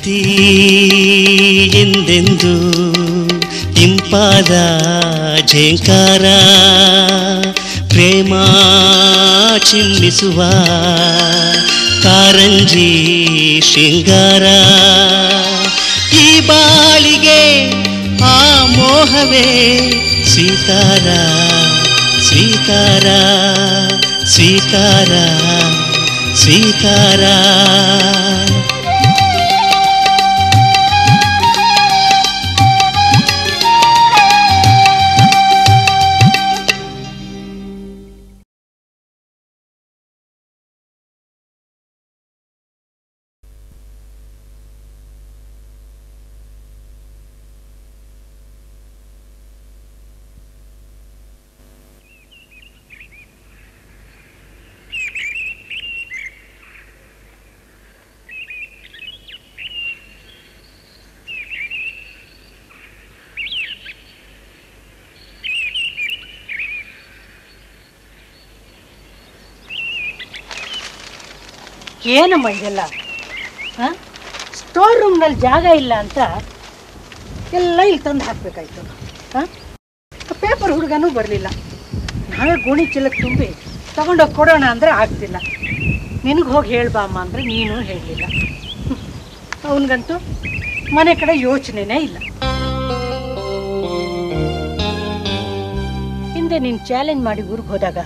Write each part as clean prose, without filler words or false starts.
ಪ್ರೀತಿ ಎಂದೆಂದು ಇಂಪಾದ ಝೇಂಕಾರ ಪ್ರೇಮ ಚಿಮ್ಮಿಸುವ ಕಾರಂಜಿ ಶೃಂಗಾರ ಈ ಬಾಳಿಗೆ ಆ ಮೋಹವೇ ಸ್ವೀಕಾರ ಸ್ವೀಕಾರ ಸ್ವೀಕಾರ ಸ್ವೀಕಾರ ಏನಮ್ಮ ಇದೆಲ್ಲ? ಸ್ಟೋರ್ ರೂಮ್ನಲ್ಲಿ ಜಾಗ ಇಲ್ಲ ಅಂತ ಎಲ್ಲ ಇಲ್ಲಿ ತಂದು ಹಾಕಬೇಕಾಯ್ತು. ಪೇಪರ್ ಹುಡುಗನೂ ಬರಲಿಲ್ಲ. ನಾವೇ ಗೋಣಿ ಚೀಲಕ್ಕೆ ತುಂಬಿ ತಗೊಂಡೋಗಿ ಕೊಡೋಣ ಅಂದರೆ ಆಗ್ತಿಲ್ಲ. ನಿನಗೆ ಹೋಗಿ ಹೇಳ್ಬಾ ಅಮ್ಮ ಅಂದರೆ ನೀನು ಹೇಳಲಿಲ್ಲ. ಅವನಿಗಂತೂ ಮನೆ ಕಡೆ ಯೋಚನೆನೇ ಇಲ್ಲ. ಹಿಂದೆ ನೀನು ಚಾಲೆಂಜ್ ಮಾಡಿ ಊರಿಗೆ ಹೋದಾಗ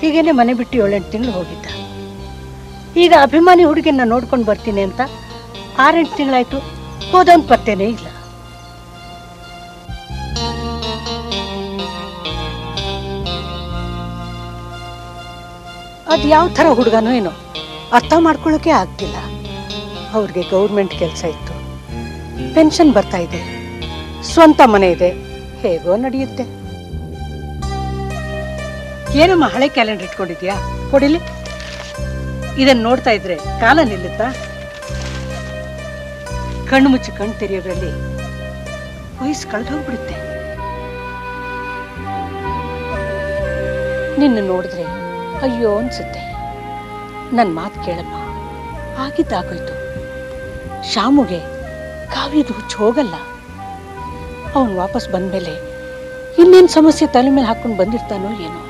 ಹೀಗೇನೆ ಮನೆ ಬಿಟ್ಟು 7-8 ತಿಂಗಳು ಹೋಗಿದ್ದ. ಈಗ ಅಭಿಮಾನಿ ಹುಡುಗಿನ ನೋಡ್ಕೊಂಡು ಬರ್ತೀನಿ ಅಂತ 6-8 ತಿಂಗಳಾಯ್ತು, ಹೋದಂತ ಪತ್ತೇನೇ ಇಲ್ಲ. ಅದು ಯಾವ ಥರ ಹುಡುಗನೋ ಏನೋ ಅರ್ಥ ಮಾಡ್ಕೊಳ್ಳೋಕೆ ಆಗ್ತಿಲ್ಲ. ಅವ್ರಿಗೆ ಗೌರ್ಮೆಂಟ್ ಕೆಲಸ ಇತ್ತು, ಪೆನ್ಷನ್ ಬರ್ತಾ ಇದೆ, ಸ್ವಂತ ಮನೆ ಇದೆ, ಹೇಗೋ ನಡೆಯುತ್ತೆ. ಏನಮ್ಮ ಹಳೆ ಕ್ಯಾಲೆಂಡರ್ ಇಟ್ಕೊಂಡಿದ್ಯಾ? ಕೊಡಿಲಿ. ಇದನ್ನು ನೋಡ್ತಾ ಇದ್ರೆ ಕಾಲ ನಿಲ್ಲುತ್ತಾ? ಕಣ್ಣು ಮುಚ್ಚಿ ಕಣ್ಣು ತೆರೆಯೋದ್ರಲ್ಲಿ ವಯಸ್ಸು ಕಳೆದು ಹೋಗ್ಬಿಡುತ್ತೆ. ನಿನ್ನ ನೋಡಿದ್ರೆ ಅಯ್ಯೋ ಅನ್ಸುತ್ತೆ. ನನ್ನ ಮಾತು ಕೇಳಮ್ಮ, ಆಗಿದ್ದಾಗೋಯ್ತು. ಶಾಮುಗೆ ಕಾವ್ಯದ ಹುಚ್ಚು ಹೋಗಲ್ಲ. ಅವನು ವಾಪಸ್ ಬಂದ್ಮೇಲೆ ಇನ್ನೇನು ಸಮಸ್ಯೆ ತಲೆ ಮೇಲೆ ಹಾಕೊಂಡು ಬಂದಿರ್ತಾನೋ ಏನೋ.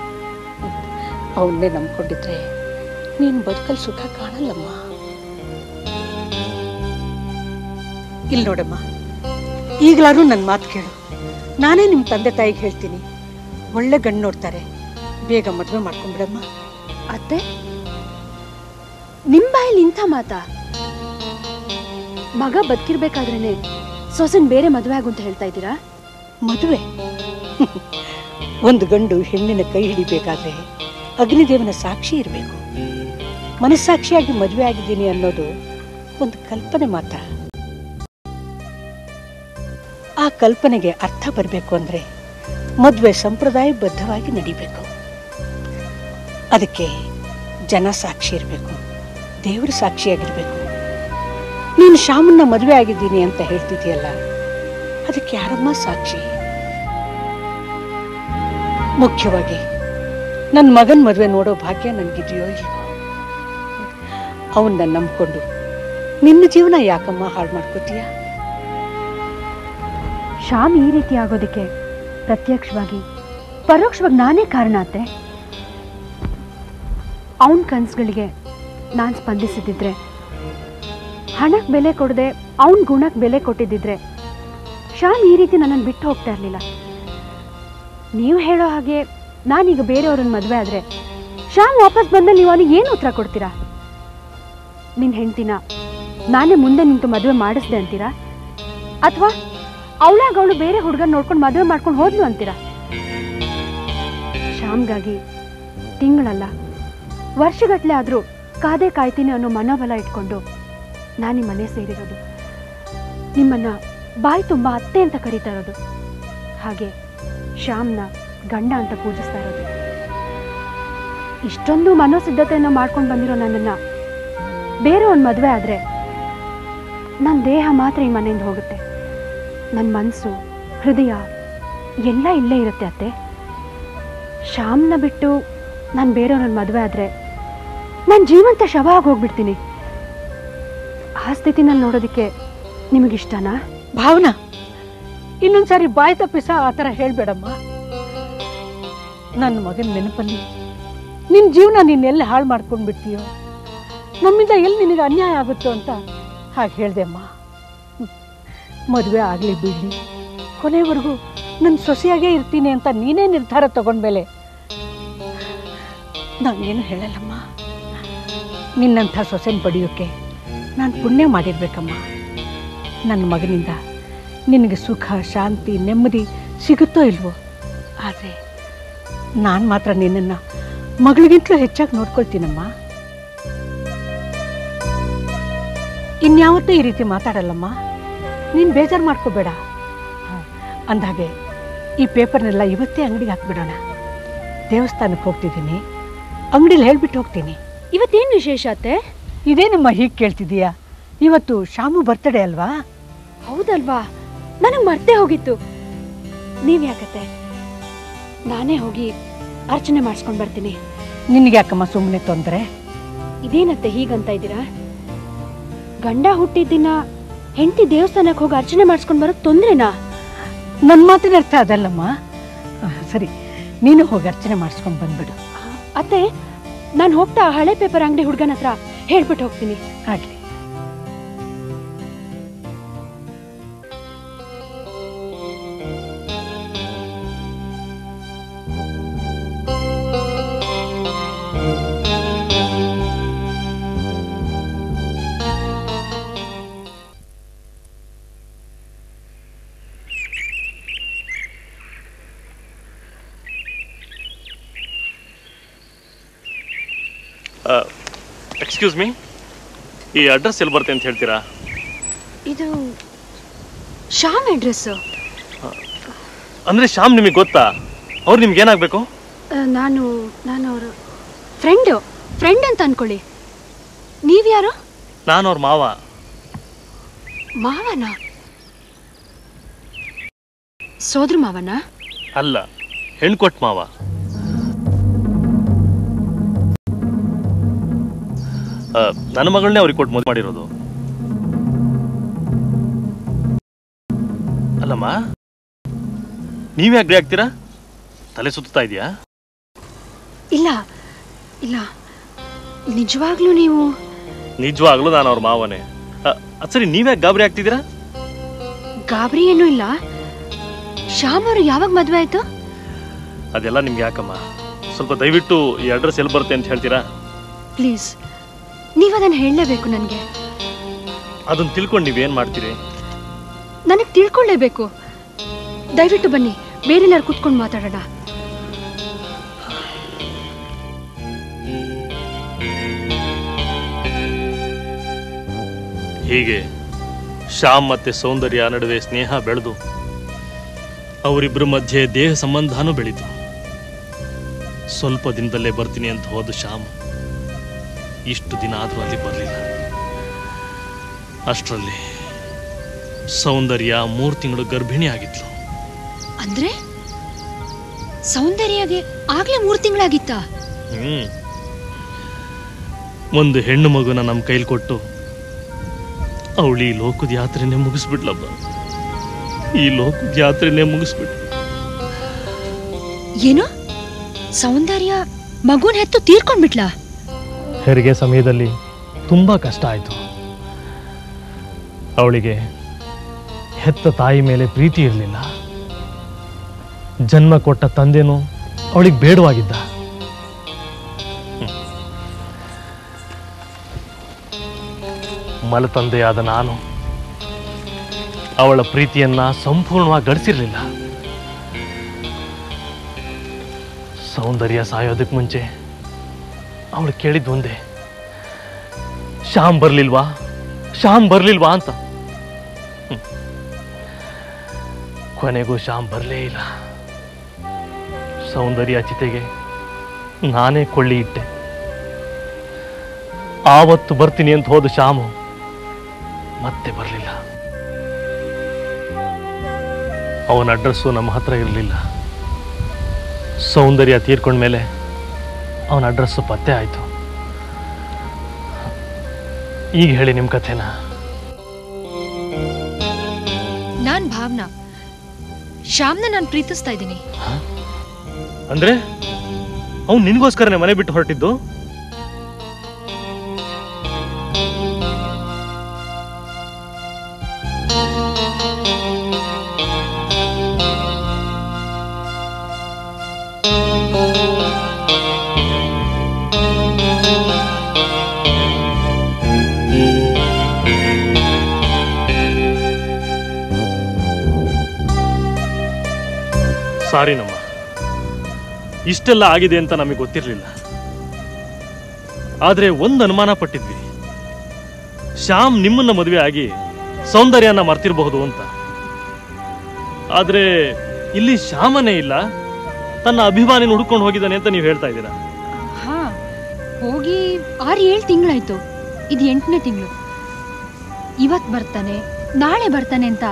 ಅವನ್ನೇ ನಂಬ್ಕೊಂಡಿದ್ರೆ ನೀನು ಬದುಕಲ್ ಸುಖ ಕಾಣಲ್ಲಮ್ಮ. ಇಲ್ಲಿ ನೋಡಮ್ಮ, ಈಗಲಾದ್ರೂ ನನ್ನ ಮಾತು ಕೇಳು. ನಾನೇ ನಿಮ್ಮ ತಂದೆ ತಾಯಿಗೆ ಹೇಳ್ತೀನಿ, ಒಳ್ಳೆ ಗಂಡು ನೋಡ್ತಾರೆ, ಬೇಗ ಮದುವೆ ಮಾಡ್ಕೊಂಡ್ಬಿಡಮ್ಮ. ಅತ್ತೆ, ನಿಮ್ಮ ಬಾಯಲ್ಲಿ ಇಂಥ ಮಾತಾ? ಮಗ ಬದುಕಿರ್ಬೇಕಾದ್ರೇನೆ ಸೊಸೆನ್ ಬೇರೆ ಮದುವೆ ಆಗು ಅಂತ ಹೇಳ್ತಾ ಇದ್ದೀರಾ? ಮದುವೆ? ಒಂದು ಗಂಡು ಹೆಣ್ಣಿನ ಕೈ ಹಿಡಿಬೇಕಾದ್ರೆ ಅಗ್ನಿದೇವನ ಸಾಕ್ಷಿ ಇರಬೇಕು. ಮನಸ್ಸಾಕ್ಷಿಯಾಗಿ ಮದುವೆ ಆಗಿದ್ದೀನಿ ಅನ್ನೋದು ಒಂದು ಕಲ್ಪನೆ ಮಾತ್ರ. ಆ ಕಲ್ಪನೆಗೆ ಅರ್ಥ ಬರಬೇಕು ಅಂದ್ರೆ ಮದುವೆ ಸಂಪ್ರದಾಯಬದ್ಧವಾಗಿ ನಡಿಬೇಕು. ಅದಕ್ಕೆ ಜನ ಸಾಕ್ಷಿ ಇರಬೇಕು, ದೇವರ ಸಾಕ್ಷಿಯಾಗಿರ್ಬೇಕು. ನೀನು ಶ್ಯಾಮನ್ನ ಮದುವೆ ಆಗಿದ್ದೀನಿ ಅಂತ ಹೇಳ್ತಿದೀಯಲ್ಲ, ಅದಕ್ಕೆ ಯಾರಮ್ಮ ಸಾಕ್ಷಿ? ಮುಖ್ಯವಾಗಿ ನನ್ನ ಮಗನ ಮದುವೆ ನೋಡೋ ಭಾಗ್ಯ ನನಗಿದೆಯೋ ಇಲ್ವೋ? ಅವನ್ನ ನಂಬ್ಕೊಂಡು ನಿನ್ನ ಜೀವನ ಯಾಕಮ್ಮ ಹಾಳು ಮಾಡ್ಕೋತೀಯ? ಶ್ಯಾಮ್ ಈ ರೀತಿ ಆಗೋದಕ್ಕೆ ಪ್ರತ್ಯಕ್ಷವಾಗಿ ಪರೋಕ್ಷವಾಗಿ ನಾನೇ ಕಾರಣ ಅತ್ತೆ. ಅವನ ಕನಸುಗಳಿಗೆ ನಾನು ಸ್ಪಂದಿಸಿದ್ದಿದ್ರೆ, ಹಣಕ್ಕೆ ಬೆಲೆ ಕೊಡದೆ ಅವನ ಗುಣಕ್ಕೆ ಬೆಲೆ ಕೊಟ್ಟಿದ್ದಿದ್ರೆ ಶ್ಯಾಮ್ ಈ ರೀತಿ ನನ್ನನ್ನು ಬಿಟ್ಟು ಹೋಗ್ತಾ ಇರಲಿಲ್ಲ. ನೀವು ಹೇಳೋ ಹಾಗೆ ನಾನೀಗ ಬೇರೆಯವ್ರನ್ನ ಮದುವೆ ಆದರೆ ಶ್ಯಾಮ್ ವಾಪಸ್ ಬಂದಲ್ಲಿ ನೀವು ಅವನಿಗೆ ಏನು ಉತ್ತರ ಕೊಡ್ತೀರಾ? ನಿನ್ನ ಹೆಂಡ್ತಿನ ನಾನೇ ಮುಂದೆ ನಿಂತು ಮದುವೆ ಮಾಡಿಸ್ದೆ ಅಂತೀರಾ, ಅಥವಾ ಅವಳಾಗ ಅವಳು ಬೇರೆ ಹುಡುಗನ ನೋಡ್ಕೊಂಡು ಮದುವೆ ಮಾಡ್ಕೊಂಡು ಹೋದ್ಲು ಅಂತೀರಾ? ಶ್ಯಾಮ್ಗಾಗಿ ತಿಂಗಳಲ್ಲ ವರ್ಷಗಟ್ಟಲೆ ಆದರೂ ಕಾದೇ ಕಾಯ್ತೀನಿ ಅನ್ನೋ ಮನೋಬಲ ಇಟ್ಕೊಂಡು ನಾನು ಈ ಮನೆ ಸೇರಿರೋದು, ನಿಮ್ಮನ್ನ ಬಾಯಿ ತುಂಬ ಅತ್ತೆ ಅಂತ ಕರೀತಾ ಇರೋದು, ಹಾಗೆ ಶ್ಯಾಮ್ನ ಗಂಡ ಅಂತ ಪೂಜಿಸ್ತಾ ಇರೋದು. ಇಷ್ಟೊಂದು ಮನೋಸಿದ್ಧತೆಯನ್ನು ಮಾಡ್ಕೊಂಡು ಬಂದಿರೋ ನನ್ನನ್ನು ಬೇರೆ ಒಂದು ಮದುವೆ ಆದರೆ ನನ್ನ ದೇಹ ಮಾತ್ರ ಈ ಮನೆಯಿಂದ ಹೋಗುತ್ತೆ, ನನ್ನ ಮನಸ್ಸು ಹೃದಯ ಎಲ್ಲ ಇಲ್ಲೇ ಇರುತ್ತೆ ಅತ್ತೆ. ಶ್ಯಾಮ್ನ ಬಿಟ್ಟು ನಾನು ಬೇರೆಯವ್ರನ್ನ ಮದುವೆ ಆದರೆ ನಾನು ಜೀವಂತ ಶವ ಆಗಿ ಹೋಗ್ಬಿಡ್ತೀನಿ. ಆ ಸ್ಥಿತಿನಲ್ಲಿ ನೋಡೋದಕ್ಕೆ ನಿಮಗಿಷ್ಟನಾ? ಭಾವನಾ, ಇನ್ನೊಂದ್ಸಾರಿ ಬಾಯಿ ತಪ್ಪಿಸ ಆ ಥರ ಹೇಳ್ಬೇಡಮ್ಮ. ನನ್ನ ಮಗನ ನೆನಪಲ್ಲಿ ನಿನ್ನ ಜೀವನ ನೀನೆಲ್ಲಿ ಹಾಳು ಮಾಡ್ಕೊಂಡು ಬಿಡ್ತೀಯೋ, ನಮ್ಮಿಂದ ಎಲ್ಲಿ ನಿನಗೆ ಅನ್ಯಾಯ ಆಗುತ್ತೋ ಅಂತ ಹಾಗೆ ಹೇಳ್ದೆ ಅಮ್ಮ. ಮದುವೆ ಆಗಲಿ ಬಿಡಲಿ, ಕೊನೆವರೆಗೂ ನನ್ನ ಸೊಸೆಯಾಗೇ ಇರ್ತೀನಿ ಅಂತ ನೀನೇ ನಿರ್ಧಾರ ತಗೊಂಡ್ಮೇಲೆ ನಾನೇನು ಹೇಳಲ್ಲಮ್ಮ. ನಿನ್ನಂಥ ಸೊಸೆನ ಪಡೆಯೋಕ್ಕೆ ನಾನು ಪುಣ್ಯ ಮಾಡಿರ್ಬೇಕಮ್ಮ. ನನ್ನ ಮಗನಿಂದ ನಿನಗೆ ಸುಖ, ಶಾಂತಿ, ನೆಮ್ಮದಿ ಸಿಗುತ್ತೋ ಇಲ್ವೋ, ಆದರೆ ನಾನು ಮಾತ್ರ ನಿನ್ನನ್ನು ಮಗಳಿಗಿಂತಲೂ ಹೆಚ್ಚಾಗಿ ನೋಡ್ಕೊಳ್ತೀನಮ್ಮ. ಇನ್ಯಾವತ್ತೂ ಈ ರೀತಿ ಮಾತಾಡಲ್ಲಮ್ಮ. ನೀನು ಬೇಜಾರು ಮಾಡ್ಕೋಬೇಡ. ಅಂದಾಗೆ ಈ ಪೇಪರ್ನೆಲ್ಲ ಇವತ್ತೇ ಅಂಗಡಿಗೆ ಹಾಕ್ಬಿಡೋಣ. ದೇವಸ್ಥಾನಕ್ಕೆ ಹೋಗ್ತಿದ್ದೀನಿ, ಅಂಗಡಿಲಿ ಹೇಳ್ಬಿಟ್ಟು ಹೋಗ್ತೀನಿ. ಇವತ್ತೇನು ವಿಶೇಷ ಅತ್ತೆ? ಇದೇನಮ್ಮ ಹೀಗೆ ಕೇಳ್ತಿದ್ದೀಯಾ? ಇವತ್ತು ಶಾಮು ಬರ್ತಡೇ ಅಲ್ವಾ? ಹೌದಲ್ವಾ, ನನಗೆ ಮರ್ತೇ ಹೋಗಿತ್ತು. ನೀವು ಯಾಕತ್ತೆ, ನಾನೇ ಹೋಗಿ ಅರ್ಚನೆ ಮಾಡಿಸ್ಕೊಂಡು ಬರ್ತೀನಿ. ನಿನಗೆ ಯಾಕಮ್ಮ ಸುಮ್ಮನೆ ತೊಂದರೆ? ಇದೇನತ್ತೆ ಹೀಗಂತ ಇದ್ದೀರಾ? ಗಂಡ ಹುಟ್ಟಿದ ದಿನ ಹೆಂಡತಿ ದೇವಸ್ಥಾನಕ್ಕೆ ಹೋಗಿ ಅರ್ಚನೆ ಮಾಡಿಸ್ಕೊಂಡು ಬರೋದು ತೊಂದ್ರೆನಾ? ನನ್ನ ಮಾತಿನ ಅರ್ಥ ಅದಲ್ಲಮ್ಮ. ಸರಿ, ನೀನು ಹೋಗಿ ಅರ್ಚನೆ ಮಾಡಿಸ್ಕೊಂಡು ಬಂದ್ಬಿಡು. ಅತ್ತೆ, ನಾನು ಹೋಗ್ತಾ ಹಳೆ ಪೇಪರ್ ಅಂಗಡಿ ಹುಡುಗನ ಹತ್ರ ಹೇಳ್ಬಿಟ್ಟು ಹೋಗ್ತೀನಿ. ಆಗಲಿ. ಎಕ್ಸ್ಕ್ಯೂಸ್ ಮೀ, ಈ ಅಡ್ರೆಸ್ ಎಲ್ಲಿ ಬರುತ್ತೆ ಅಂತ ಹೇಳ್ತೀರಾ? ಇದು ಶ್ಯಾಮ್ ಅಡ್ರೆಸ್. ಅಂದರೆ ಶ್ಯಾಮ್ ನಿಮಗೆ ಗೊತ್ತಾ? ಅವ್ರು ನಿಮ್ಗೆ ಏನಾಗಬೇಕು? ನಾನು ಅವರು ಫ್ರೆಂಡ್ ಅಂತ ಅನ್ಕೊಳ್ಳಿ. ನೀವ್ಯಾರು? ನಾನು ಅವ್ರ ಮಾವ. ಮಾವನ? ಸೋದ್ರ ಮಾವನ? ಅಲ್ಲ, ಹೆಣ್ಕೊಟ್ಟು ಮಾವ. ನನ್ನ ಮಗಳನ್ನೇ ಅವ್ರಿಗೆ ಕೊಟ್ಟು ಮದುವೆ ಮಾಡಿರೋದು. ಅಲ್ಲಮ್ಮ, ನೀವೇ ಅಗ್ರಿ ಆಗ್ತೀರಾ? ತಲೆ ಸುತ್ತಾ ಇದೆಯಾ? ಇಲ್ಲ ಇಲ್ಲ, ನಿಜವಾಗ್ಲೂ ನೀವು? ನಿಜವಾಗ್ಲೂ ನಾನು ಅವ್ರ ಮಾವನೇ. ಸರಿ, ನೀವೇ ಗಾಬರಿ ಆಗ್ತಿದ್ದೀರಾ? ಗಾಬರಿ ಏನೂ ಇಲ್ಲ. ಶ್ಯಾಮ್ ಅವರು ಯಾವಾಗ ಮದುವೆ ಆಯ್ತು? ಅದೆಲ್ಲ ನಿಮ್ಗೆ ಯಾಕಮ್ಮ? ಸ್ವಲ್ಪ ದಯವಿಟ್ಟು ಈ ಅಡ್ರೆಸ್ ಎಲ್ಲಿ ಬರುತ್ತೆ ಅಂತ ಹೇಳ್ತೀರಾ? ಪ್ಲೀಸ್, ನೀವು ಅದನ್ನು ಹೇಳಲೇಬೇಕು ನನಗೆ. ಅದನ್ನ ತಿಳ್ಕೊಂಡು ನೀವೇನು ಮಾಡ್ತೀರಿ? ನನಗೆ ತಿಳ್ಕೊಳ್ಳೇಬೇಕು. ದಯವಿಟ್ಟು ಬನ್ನಿ, ಬೇರೆಲ್ಲಾರು ಕೂತ್ಕೊಂಡು ಮಾತಾಡೋಣ. ಹೀಗೆ ಶ್ಯಾಮ್ ಮತ್ತೆ ಸೌಂದರ್ಯ ನಡುವೆ ಸ್ನೇಹ ಬೆಳೆದು ಅವರಿಬ್ಬರ ಮಧ್ಯೆ ದೇಹ ಸಂಬಂಧನೂ ಬೆಳೀತು. ಸ್ವಲ್ಪ ದಿನದಲ್ಲೇ ಬರ್ತೀನಿ ಅಂತ ಹೋದ ಶ್ಯಾಮ್ ಇಷ್ಟು ದಿನ ಆದರೂ ಅಲ್ಲಿ ಬರಲಿಲ್ಲ. ಅಷ್ಟರಲ್ಲಿ ಸೌಂದರ್ಯ 3 ತಿಂಗಳು ಗರ್ಭಿಣಿ ಆಗಿದ್ಲು. ಅಂದ್ರೆ ಸೌಂದರ್ಯಗೆ ಆಗ್ಲೇ 3 ತಿಂಗಳಾಗಿತ್ತ? ಒಂದು ಹೆಣ್ಣು ಮಗುನ ನಮ್ಮ ಕೈಲಿ ಕೊಟ್ಟು ಅವಳು ಈ ಲೋಕದ ಯಾತ್ರೆನೇ ಮುಗಿಸ್ಬಿಡ್ಲಬ್ಬ. ಈ ಲೋಕದ ಯಾತ್ರೆನೇ ಮುಗಿಸ್ಬಿಟ್ಲು. ಏನು, ಸೌಂದರ್ಯ ಮಗುನ ಹೆತ್ತು ತೀರ್ಕೊಂಡ್ಬಿಟ್ಲ? ಹೆರಿಗೆ ಸಮಯದಲ್ಲಿ ತುಂಬಾ ಕಷ್ಟ ಆಯಿತು. ಅವಳಿಗೆ ಹೆತ್ತ ತಾಯಿ ಮೇಲೆ ಪ್ರೀತಿ ಇರಲಿಲ್ಲ. ಜನ್ಮ ಕೊಟ್ಟ ತಂದೆನೂ ಅವಳಿಗೆ ಬೇಡವಾಗಿದ್ದ. ಮಲತಂದೆಯಾದ ನಾನು ಅವಳ ಪ್ರೀತಿಯನ್ನ ಸಂಪೂರ್ಣವಾಗಿ ಗಳಿಸಿರ್ಲಿಲ್ಲ. ಸೌಂದರ್ಯ ಸಾಯೋದಕ್ಕೆ ಮುಂಚೆ ಅವಳು ಕೇಳಿದ್ದು ಒಂದೇ, ಶ್ಯಾಮ್ ಬರ್ಲಿಲ್ವಾ ಶ್ಯಾಮ್ ಬರ್ಲಿಲ್ವಾ ಅಂತ. ಕೊನೆಗೂ ಶ್ಯಾಮ್ ಬರಲೇ ಇಲ್ಲ. ಸೌಂದರ್ಯ ಚಿತೆಗೆ ನಾನೇ ಕೊಳ್ಳಿ ಇಟ್ಟೆ. ಆವತ್ತು ಬರ್ತೀನಿ ಅಂತ ಹೋದ ಶ್ಯಾಮು ಮತ್ತೆ ಬರಲಿಲ್ಲ. ಅವನ ಅಡ್ರೆಸ್ಸು ನಮ್ಮ ಹತ್ರ ಇರಲಿಲ್ಲ. ಸೌಂದರ್ಯ ತೀರ್ಕೊಂಡ್ಮೇಲೆ ಅವನ ಅಡ್ರೆಸ್ಸು ಪತ್ತೆ ಆಯಿತು. ಈಗ ಹೇಳಿ ನಿಮ್ಮ ಕಥೆನ. ನಾನ್ ಭಾವನಾ, ಶ್ಯಾಮ್ನ ನಾನು ಪ್ರೀತಿಸ್ತಾ ಇದ್ದೀನಿ. ಅಂದ್ರೆ ಅವ್ನು ನಿನ್ಗೋಸ್ಕರನೇ ಮನೆ ಬಿಟ್ಟು ಹೊರಟಿದ್ದು? ಸಾರಿ ನಮ್ಮ, ಇಷ್ಟೆಲ್ಲ ಆಗಿದೆ ಅಂತ ನಮಗೆ ಗೊತ್ತಿರಲಿಲ್ಲ. ಆದ್ರೆ ಒಂದು ಅನುಮಾನ ಪಟ್ಟಿದ್ವಿ, ಶ್ಯಾಮ್ ನಿಮ್ಮನ್ನ ಮದುವೆ ಆಗಿ ಸೌಂದರ್ಯನ ಮರ್ತಿರಬಹುದು ಅಂತ. ಆದ್ರೆ ಇಲ್ಲಿ ಶ್ಯಾಮನೇ ಇಲ್ಲ, ತನ್ನ ಅಭಿಮಾನಿನ ಹುಡ್ಕೊಂಡು ಹೋಗಿದ್ದಾನೆ ಅಂತ ನೀವು ಹೇಳ್ತಾ ಇದ್ದೀರಾ? ಹಾ, ಹೋಗಿ 6-7 ತಿಂಗಳಾಯ್ತು. ಇದು 8ನೇ ತಿಂಗಳು. ಇವತ್ ಬರ್ತಾನೆ, ನಾಳೆ ಬರ್ತಾನೆ ಅಂತ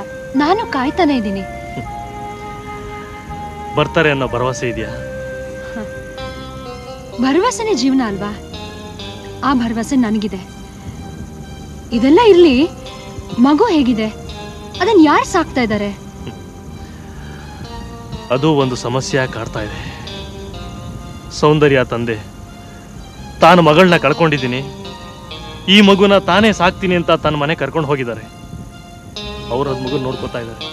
ನಾನು ಕಾಯ್ತಾನೆ ಇದ್ದೀನಿ. ಬರ್ತಾರೆ ಅನ್ನೋ ಭರವಸೆ ಇದೆಯಾ? ಭರವಸೆನೇ ಜೀವನ ಅಲ್ವಾ? ಆ ಭರವಸೆ ನನಗಿದೆ. ಇದೆಲ್ಲ ಇರ್ಲಿ, ಮಗು ಹೇಗಿದೆ? ಅದನ್ನ ಯಾರು ಸಾಕ್ತಾ ಇದ್ದಾರೆ? ಅದು ಒಂದು ಸಮಸ್ಯೆ ಕಾಡ್ತಾ ಇದೆ. ಸೌಂದರ್ಯ ತಂದೆ ತಾನು ಮಗಳನ್ನ ಕಳ್ಕೊಂಡಿದ್ದೀನಿ, ಈ ಮಗುನ ತಾನೇ ಸಾಕ್ತೀನಿ ಅಂತ ತನ್ನ ಮನೆ ಕರ್ಕೊಂಡು ಹೋಗಿದ್ದಾರೆ. ಅವ್ರ ಮಗು ನೋಡ್ಕೋತಾ ಇದ್ದಾರೆ.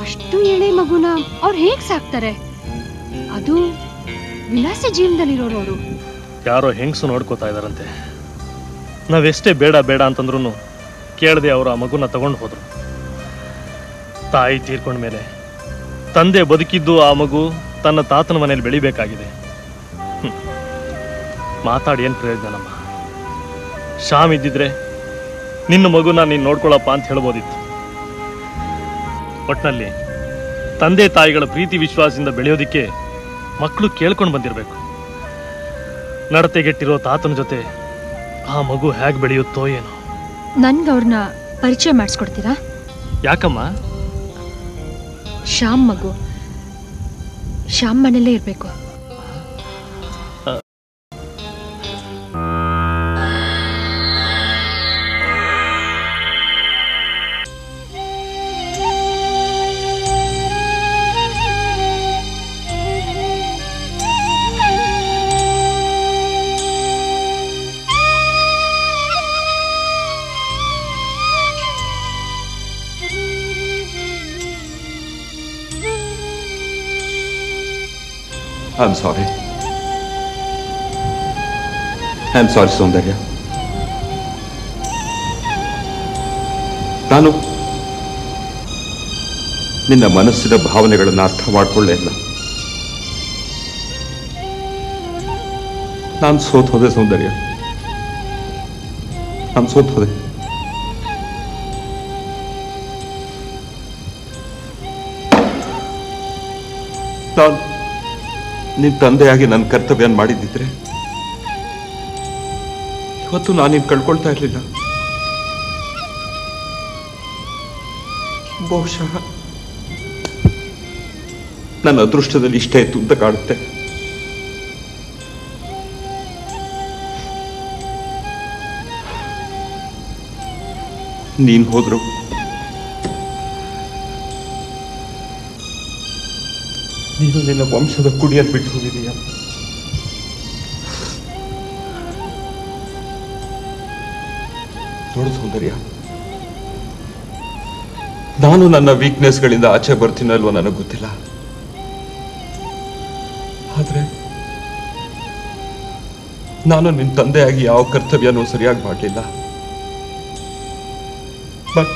ಅಷ್ಟು ಎಳೆ ಮಗುನ ಅವ್ರು ಹೇಗ್ ಸಾಕ್ತಾರೆ? ಅದು ವಿಲಾಸ ಜೀವನದಲ್ಲಿರೋರು. ಅವರು ಯಾರೋ ಹೆಂಗಸು ನೋಡ್ಕೋತಾ ಇದಾರಂತೆ. ನಾವೆಷ್ಟೇ ಬೇಡ ಬೇಡ ಅಂತಂದ್ರೂ ಕೇಳದೆ ಅವರು ಆ ಮಗುನ ತಗೊಂಡು ಹೋದ್ರು. ತಾಯಿ ತೀರ್ಕೊಂಡ್ಮೇಲೆ ತಂದೆ ಬದುಕಿದ್ದು ಆ ಮಗು ತನ್ನ ತಾತನ ಮನೇಲಿ ಬೆಳಿಬೇಕಾಗಿದೆ. ಮಾತಾಡಿ ಏನ್ ಪ್ರಯೋಜನಮ್ಮ? ಶ್ಯಾಮ್ ಇದ್ದಿದ್ರೆ ನಿನ್ನ ಮಗುನ ನೀನು ನೋಡ್ಕೊಳಪ್ಪ ಅಂತ ಹೇಳ್ಬೋದಿತ್ತು. ಒಟ್ನಲ್ಲಿ ತಂದೆ ತಾಯಿಗಳ ಪ್ರೀತಿ ವಿಶ್ವಾಸದಿಂದ ಬೆಳೆಯೋದಿಕ್ಕೆ ಮಕ್ಕಳು ಕೇಳ್ಕೊಂಡು ಬಂದಿರಬೇಕು. ನಡತೆಗೆಟ್ಟಿರೋ ತಾತನ ಜೊತೆ ಆ ಮಗು ಹೇಗೆ ಬೆಳೆಯುತ್ತೋ ಏನೋ. ನನ್ಗೆ ಅವ್ರನ್ನ ಪರಿಚಯ ಮಾಡಿಸ್ಕೊಡ್ತೀರಾ? ಯಾಕಮ್ಮ? ಶ್ಯಾಮ್ ಮಗು ಶ್ಯಾಮ್ ಮನೇಲೇ ಇರಬೇಕು. I'm sorry. I'm sorry, ಸೌಂದರ್ಯ. ನಾನು ನಿನ್ನ ಮನಸ್ಸಿನ ಭಾವನೆಗಳನ್ನು ಅರ್ಥ ಮಾಡಿಕೊಳ್ಳೇ ಇಲ್ಲ. ನಾನು ಸೋತ್ ಹೋದೆ ಸೌಂದರ್ಯ, ನಾನು ಸೋತ್ ಹೋದೆ. ನಾನು ನಿನ್ ತಂದೆಯಾಗಿ ನನ್ನ ಕರ್ತವ್ಯ ಮಾಡಿದ್ದಿದ್ರೆ ಇವತ್ತು ನಾನು ನಿನ್ ಕಳ್ಕೊಳ್ತಾ ಇರಲಿಲ್ಲ. ಬಹುಶಃ ನನ್ನ ಅದೃಷ್ಟದಲ್ಲಿ ಇಷ್ಟ ಇತ್ತು ಅಂತ ಕಾಣುತ್ತೆ. ನೀನ್ ಹೋದ್ರು ನೀನು ನಿನ್ನ ವಂಶದ ಕುಡಿಯನ್ನು ಬಿಟ್ಟು ಹೋಗಿದೀಯ. ನೋಡು ಸೌಂದರ್ಯ, ನಾನು ನನ್ನ ವೀಕ್ನೆಸ್ಗಳಿಂದ ಆಚೆ ಬರ್ತೀನಲ್ವ ನನಗೆ ಗೊತ್ತಿಲ್ಲ. ಆದ್ರೆ ನಾನು ನಿನ್ನ ತಂದೆಯಾಗಿ ಯಾವ ಕರ್ತವ್ಯನೂ ಸರಿಯಾಗಿ ಮಾಡಲಿಲ್ಲ. ಬಟ್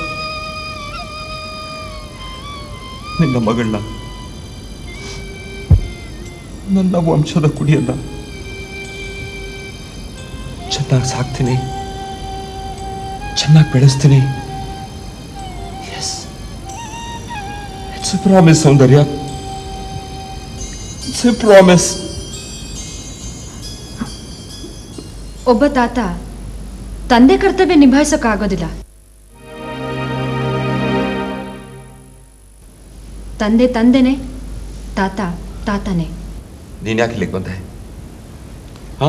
ನಿನ್ನ ಮಗಳನ್ನ, ನನ್ನ ವಂಶದ ಕುಡಿಯನ್ನ ಚೆನ್ನಾಗಿ ಸಾಕ್ತೀನಿ, ಚೆನ್ನಾಗಿ ಬೆಳೆಸ್ತೀನಿ. Yes, it's a promise Soundarya, it's a promise. ಒಬ್ಬ ತಾತ ತಂದೆ ಕರ್ತವ್ಯ ನಿಭಾಯಿಸೋಕ್ಕಾಗೋದಿಲ್ಲ. ತಂದೆ ತಂದೆನೆ, ತಾತ ತಾತನೇ. ನೀನ್ ಯಾಕೆ ಇಲ್ಲಿಗೆ ಬಂದೆ? ಹಾ,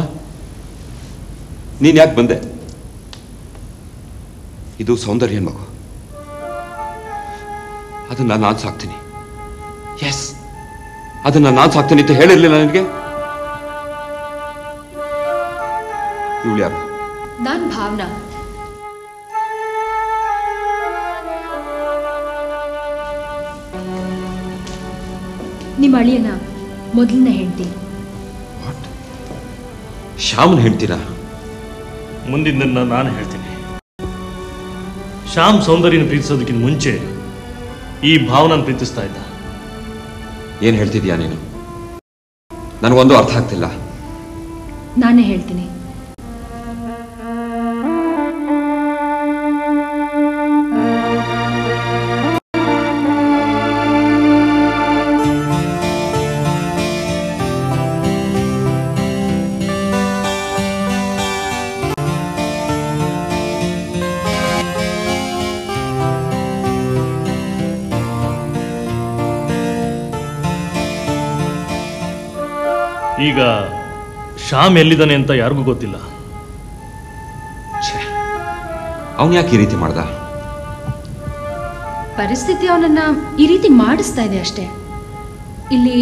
ನೀನ್ ಯಾಕೆ ಬಂದೆ? ಇದು ಸೌಂದರ್ಯನ್ ಮಗು. ಅದನ್ನ ನಾನು ಸಾಕ್ತೀನಿ. ಎಸ್, ಅದನ್ನ ನಾನು ಸಾಕ್ತೀನಿ ಅಂತ ಹೇಳಿರ್ಲಿಲ್ಲ ನನಗೆ. ಇವಳು ಯಾರು? ನಾನ್ ಭಾವನಾ. ನಿಮ್ಮ ಅಳಿಯನ ಮೊದಲನೇ ಹೆಂಡತಿ. ಶ್ಯಾಮನ್ ಹೇಳ್ತೀರಾ? ಮುಂದಿನ ನಾನು ಹೇಳ್ತೀನಿ. ಶ್ಯಾಮ್ ಸೌಂದರ್ಯನ ಪ್ರೀತಿಸೋದಕ್ಕಿಂತ ಮುಂಚೆ ಈ ಭಾವನನ್ನು ಪ್ರೀತಿಸ್ತಾ ಇದ್ದ. ಏನ್ ಹೇಳ್ತಿದ್ಯಾ ನೀನು? ನನಗೊಂದು ಅರ್ಥ ಆಗ್ತಿಲ್ಲ. ನಾನೇ ಹೇಳ್ತೀನಿ. ಈಗ ಶ್ಯಾಮ್ ಎಲ್ಲಿದ್ದಾನೆ ಅಂತ ಯಾರಿಗೂ ಗೊತ್ತಿಲ್ಲ. ಅವನ್ ಯಾಕೆ ಈ ರೀತಿ ಮಾಡ್ದ? ಪರಿಸ್ಥಿತಿ ಅವನನ್ನ ಈ ರೀತಿ ಮಾಡಿಸ್ತಾ ಇದೆ ಅಷ್ಟೇ. ಇಲ್ಲಿ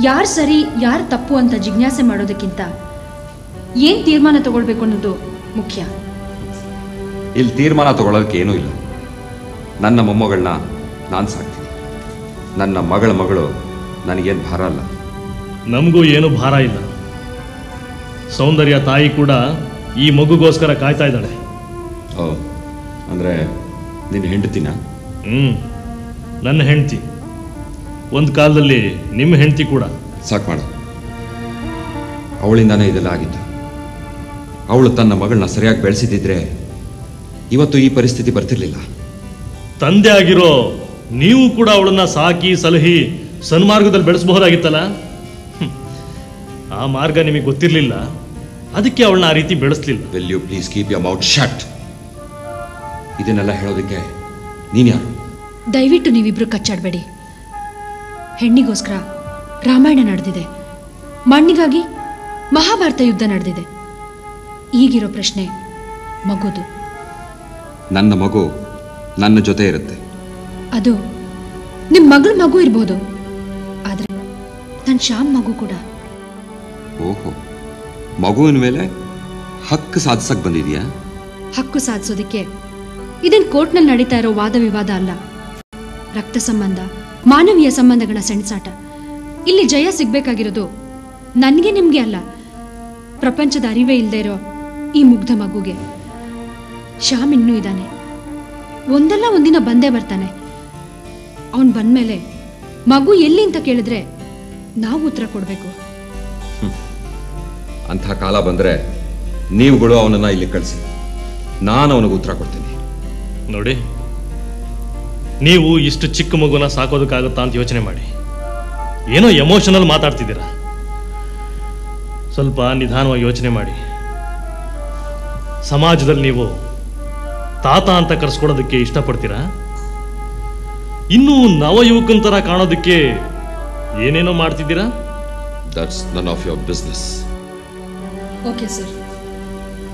ಯಾರು ಸರಿ ಯಾರು ತಪ್ಪು ಅಂತ ಜಿಜ್ಞಾಸೆ ಮಾಡೋದಕ್ಕಿಂತ ಏನ್ ತೀರ್ಮಾನ ತಗೊಳ್ಬೇಕು ಅನ್ನೋದು ಮುಖ್ಯ. ಇಲ್ಲಿ ತೀರ್ಮಾನ ತಗೊಳ್ಳೋದಕ್ಕೆ ಏನೂ ಇಲ್ಲ. ನನ್ನ ಮೊಮ್ಮಗಳನ್ನ ನಾನು ಸಾಕ್ತೀನಿ. ನನ್ನ ಮಗಳು ನನಗೇನು ಭಾರ ಅಲ್ಲ. ನಮಗೂ ಏನು ಭಾರ ಇಲ್ಲ. ಸೌಂದರ್ಯ ತಾಯಿ ಕೂಡ ಈ ಮಗುಗೋಸ್ಕರ ಕಾಯ್ತಾ ಇದ್ದಾಳೆ. ಓ, ಅಂದ್ರೆ ನಿನ್ನ ಹೆಂಡತಿನ? ನನ್ನ ಹೆಂಡತಿ. ಒಂದು ಕಾಲದಲ್ಲಿ ನಿಮ್ಮ ಹೆಂಡತಿ ಕೂಡ. ಸಾಕು ಮಾಡು. ಅವಳಿಂದಾನೇ ಇದೆಲ್ಲ ಆಗಿತ್ತು. ಅವಳು ತನ್ನ ಮಗಳನ್ನ ಸರಿಯಾಗಿ ಬೆಳೆಸಿದ್ರೆ ಇವತ್ತು ಈ ಪರಿಸ್ಥಿತಿ ಬರ್ತಿರ್ಲಿಲ್ಲ. ತಂದೆ ಆಗಿರೋ ನೀವು ಕೂಡ ಅವಳನ್ನ ಸಾಕಿ ಸಲಹಿ ಸನ್ಮಾರ್ಗದಲ್ಲಿ ಬೆಳೆಸಬಹುದಾಗಿತ್ತಲ್ಲ. ಆ ಮಾರ್ಗ ನಿಮಗೆ ಗೊತ್ತಿರಲಿಲ್ಲ, ಅದಕ್ಕೆ ಅವಳನ್ನ ಆ ರೀತಿ ಬೆಳೆಸಲಿಲ್ಲ. Will you please keep your mouth shut? ಇದನ್ನೆಲ್ಲ ಹೇಳೋದಕ್ಕೆ ನೀನ್ ಯಾರು? ದಯವಿಟ್ಟು ನೀವಿಬ್ರು ಕಚ್ಚಾಡಬೇಡಿ. ಹೆಣ್ಣಿಗೋಸ್ಕರ ರಾಮಾಯಣ ನಡೆದಿದೆ, ಮಣ್ಣಿಗಾಗಿ ಮಹಾಭಾರತ ಯುದ್ಧ ನಡೆದಿದೆ. ಈಗಿರೋ ಪ್ರಶ್ನೆ ಮಗುದು. ನನ್ನ ಮಗು ನನ್ನ ಜೊತೆ ಇರುತ್ತೆ. ಅದು ನಿಮ್ಮ ಮಗಳ ಮಗು ಇರ್ಬೋದು, ಆದ್ರೆ ನನ್ನ ಶ್ಯಾಮ್ ಮಗು ಕೂಡ. ಓಹೋ, ಮಗುವಿನ ಮೇಲೆ ಹಕ್ಕು ಸಾಧಿಸಕ್ ಬಂದಿದ್ಯಾ? ಹಕ್ಕು ಸಾಧಿಸೋದಕ್ಕೆ ಇದೇನ್ ಕೋರ್ಟ್ನಲ್ಲಿ ನಡೀತಾ ಇರೋ ವಾದ ವಿವಾದ ಅಲ್ಲ. ರಕ್ತ ಸಂಬಂಧ, ಮಾನವೀಯ ಸಂಬಂಧಗಳ ಸೆಣಸಾಟ. ಇಲ್ಲಿ ಜಯ ಸಿಗ್ಬೇಕಾಗಿರೋದು ನನಗೆ ನಿಮ್ಗೆ ಅಲ್ಲ, ಪ್ರಪಂಚದ ಅರಿವೇ ಇಲ್ಲದೆ ಇರೋ ಈ ಮುಗ್ಧ ಮಗುಗೆ. ಶ್ಯಾಮ್ ಇನ್ನೂ ಇದ್ದಾನೆ, ಒಂದಲ್ಲ ಒಂದಿನ ಬಂದೇ ಬರ್ತಾನೆ. ಅವನ್ ಬಂದ್ಮೇಲೆ ಮಗು ಎಲ್ಲಿ ಅಂತ ಕೇಳಿದ್ರೆ ನಾವು ಉತ್ತರ ಕೊಡ್ಬೇಕು. ಅಂಥ ಕಾಲ ಬಂದ್ರೆ ನೀವುಗಳು ಅವನನ್ನ ಇಲ್ಲಿ ಕಳಿಸಿ, ನಾನು ಅವನಿಗೆ ಉತ್ತರ ಕೊಡ್ತೀನಿ. ನೋಡಿ, ನೀವು ಇಷ್ಟು ಚಿಕ್ಕ ಮಗುನ ಸಾಕೋದಕ್ಕಾಗತ್ತಾ ಅಂತ ಯೋಚನೆ ಮಾಡಿ. ಏನೋ ಎಮೋಷನಲ್ ಮಾತಾಡ್ತಿದ್ದೀರಾ. ಸ್ವಲ್ಪ ನಿಧಾನವಾಗಿ ಯೋಚನೆ ಮಾಡಿ. ಸಮಾಜದಲ್ಲಿ ನೀವು ತಾತ ಅಂತ ಕರೆಸ್ಕೊಡೋದಕ್ಕೆ ಇಷ್ಟಪಡ್ತೀರಾ? ಇನ್ನೂ ನವಯುವಕನ ಥರ ಕಾಣೋದಕ್ಕೆ ಏನೇನೋ ಮಾಡ್ತಿದ್ದೀರಾ? That's none of your business. Okay sir,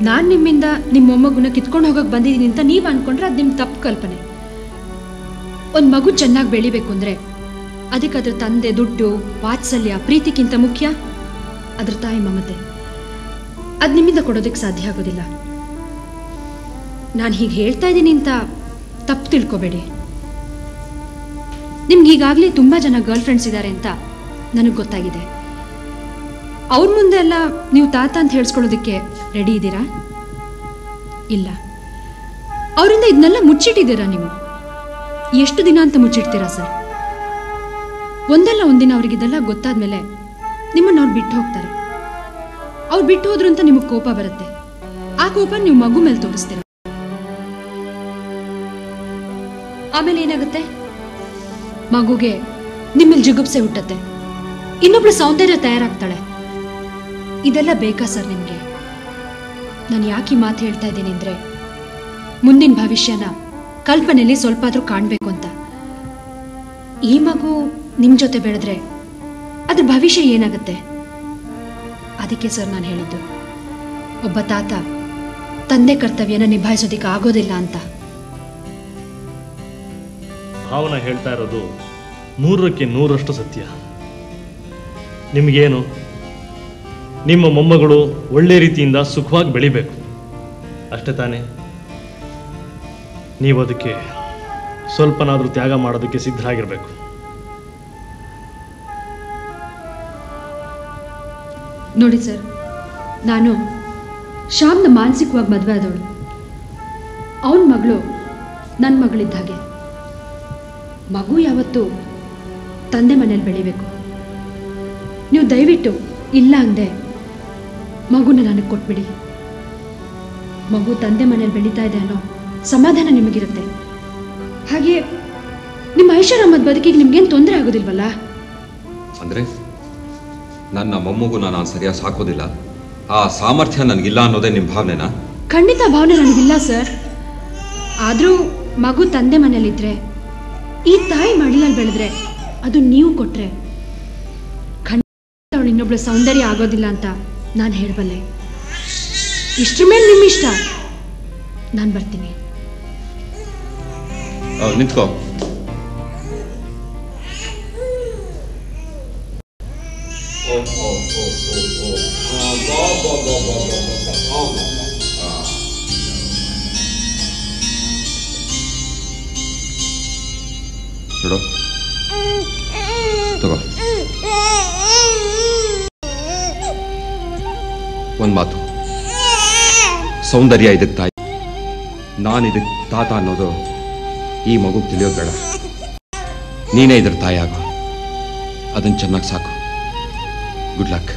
ನಾನು ನಿಮ್ಮಿಂದ ನಿಮ್ಮ ಮೊಮ್ಮಗುನ ಕಿತ್ಕೊಂಡು ಹೋಗಕ್ಕೆ ಬಂದಿದ್ದೀನಿ ಅಂತ ನೀವು ಅನ್ಕೊಂಡ್ರೆ ಅದು ನಿಮ್ಮ ತಪ್ಪು ಕಲ್ಪನೆ. ಒಂದು ಮಗು ಚೆನ್ನಾಗಿ ಬೆಳಿಬೇಕು ಅಂದ್ರೆ ಅದಕ್ಕೆ ಅದ್ರ ತಂದೆ, ದುಡ್ಡು, ವಾತ್ಸಲ್ಯ, ಪ್ರೀತಿಗಿಂತ ಮುಖ್ಯ ಅದ್ರ ತಾಯಿ ಮಮತೆ. ಅದು ನಿಮ್ಮಿಂದ ಕೊಡೋದಕ್ಕೆ ಸಾಧ್ಯ ಆಗೋದಿಲ್ಲ. ನಾನು ಹೀಗೆ ಹೇಳ್ತಾ ಇದ್ದೀನಿ ಅಂತ ತಪ್ಪು ತಿಳ್ಕೊಬೇಡಿ. ನಿಮ್ಗೆ ಈಗಾಗಲೇ ತುಂಬ ಜನ ಗರ್ಲ್ ಫ್ರೆಂಡ್ಸ್ ಇದ್ದಾರೆ ಅಂತ ನನಗೆ ಗೊತ್ತಾಗಿದೆ. ಅವ್ರ ಮುಂದೆ ಎಲ್ಲ ನೀವು ತಾತ ಅಂತ ಹೇಳ್ಸ್ಕೊಳ್ಳೋದಕ್ಕೆ ರೆಡಿ ಇದ್ದೀರಾ? ಇಲ್ಲ. ಅವರಿಂದ ಇದನ್ನೆಲ್ಲ ಮುಚ್ಚಿಟ್ಟಿದ್ದೀರಾ ನೀವು? ಎಷ್ಟು ದಿನ ಅಂತ ಮುಚ್ಚಿಡ್ತೀರಾ ಸರ್? ಒಂದಲ್ಲ ಒಂದಿನ ಅವ್ರಿಗಿದೆಲ್ಲ ಗೊತ್ತಾದ್ಮೇಲೆ ನಿಮ್ಮನ್ನು ಅವ್ರು ಬಿಟ್ಟು ಹೋಗ್ತಾರೆ. ಅವ್ರು ಬಿಟ್ಟು ಹೋದ್ರು ಅಂತ ನಿಮಗೆ ಕೋಪ ಬರುತ್ತೆ. ಆ ಕೋಪ ನೀವು ಮಗು ಮೇಲೆ ತೋರಿಸ್ತೀರ. ಆಮೇಲೆ ಏನಾಗುತ್ತೆ? ಮಗುಗೆ ನಿಮ್ಮಲ್ಲಿ ಜಿಗುಪ್ಸೆ ಹುಟ್ಟತ್ತೆ, ಇನ್ನೊಬ್ಳು ಸೌಂದರ್ಯ ತಯಾರಾಗ್ತಾಳೆ. ಇದೆಲ್ಲ ಬೇಕಾ ಸರ್ ನಿಮ್ಗೆ? ನಾನು ಯಾಕೆ ಮಾತು ಹೇಳ್ತಾ ಇದ್ದೀನಿ ಅಂದ್ರೆ ಮುಂದಿನ ಭವಿಷ್ಯನ ಕಲ್ಪನೆಯಲ್ಲಿ ಸ್ವಲ್ಪ ಆದ್ರೂ ಕಾಣ್ಬೇಕು ಅಂತ. ಈ ಮಗು ನಿಮ್ ಜೊತೆ ಬೆಳೆದ್ರೆ ಅದ್ರ ಭವಿಷ್ಯ ಏನಾಗುತ್ತೆ? ಅದಕ್ಕೆ ಸರ್ ನಾನು ಹೇಳಿದ್ದು, ಒಬ್ಬ ತಾತ ತಂದೆ ಕರ್ತವ್ಯನ ನಿಭಾಯಿಸೋದಿಕ್ಕೆ ಆಗೋದಿಲ್ಲ ಅಂತ. ಭಾವನ ಹೇಳ್ತಾ ಇರೋದು 100ಕ್ಕೆ 100ರಷ್ಟು ಸತ್ಯ. ನಿಮಗೇನು, ನಿಮ್ಮ ಮೊಮ್ಮಗಳು ಒಳ್ಳೆ ರೀತಿಯಿಂದ ಸುಖವಾಗಿ ಬೆಳಿಬೇಕು ಅಷ್ಟೇ ತಾನೇ. ನೀವು ಅದಕ್ಕೆ ಸ್ವಲ್ಪನಾದರೂ ತ್ಯಾಗ ಮಾಡೋದಕ್ಕೆ ಸಿದ್ಧರಾಗಿರ್ಬೇಕು. ನೋಡಿ ಸರ್, ನಾನು ಶ್ಯಾಮ್ನ ಮಾನಸಿಕವಾಗಿ ಮದುವೆ ಆದವಳು. ಅವನ ಮಗಳು ನನ್ನ ಮಗಳಿದ್ದ ಹಾಗೆ. ಮಗು ಯಾವತ್ತೂ ತಂದೆ ಮನೇಲಿ ಬೆಳಿಬೇಕು. ನೀವು ದಯವಿಟ್ಟು ಇಲ್ಲ ಅಂದೆ ಮಗುನ ನನಗೆ ಕೊಟ್ಬಿಡಿ. ಮಗು ತಂದೆ ಮನೇಲಿ ಬೆಳೀತಾ ಇದೆ ಅನ್ನೋ ಸಮಾಧಾನ ನಿಮಗಿರುತ್ತೆ. ಹಾಗೆ ನಿಮ್ಮ ಐಷಾರಾಮದ ಬದುಕಿಗೆ ನಿಮ್ಗೇನು ತೊಂದರೆ ಆಗೋದಿಲ್ವಲ್ಲ? ಅಂದರೆ ನನ್ನ ಮೊಮ್ಮಗುನ ನಾನು ಸರಿಯಾಗಿ ಸಾಕೋದಿಲ್ಲ, ಆ ಸಾಮರ್ಥ್ಯ ನನಗಿಲ್ಲ ಅನ್ನೋದೇ ನಿಮ್ಮ ಭಾವನೆನಾ? ಖಂಡಿತ ಭಾವನೆ ನನಗಿಲ್ಲ ಸರ್. ಆದರೂ ಮಗು ತಂದೆ ಮನೇಲಿದ್ರೆ, ಈ ತಾಯಿ ಮಡಿಲಲ್ಲಿ ಬೆಳೆದ್ರೆ, ಅದು ನೀವು ಕೊಟ್ರೆ ಖಂಡಿತ ಅವಳು ಇನ್ನೊಬ್ಳು ಸೌಂದರ್ಯ ಆಗೋದಿಲ್ಲ ಅಂತ ನಾನು ಹೇಳಬಲ್ಲೆ. ಇಷ್ಟ್ರ ಮೇಲೆ ನಿಮ್ಮ ಇಷ್ಟ. ನಾನು ಬರ್ತೀನಿ. ನಿಂತ್ಕೋ. ನೋಡು, ತಗೋ. ಒಂದು ಮಾತು, ಸೌಂದರ್ಯ ಇದಕ್ಕೆ ತಾಯಿ, ನಾನು ಇದಕ್ಕೆ ತಾತ ಅನ್ನೋದು ಈ ಮಗುಗೆ ತಿಳಿಯೋದು ಬೇಡ. ನೀನೇ ಇದ್ರ ತಾಯಿ ಆಗೋ, ಅದನ್ನು ಚೆನ್ನಾಗಿ ಸಾಕು. Good luck.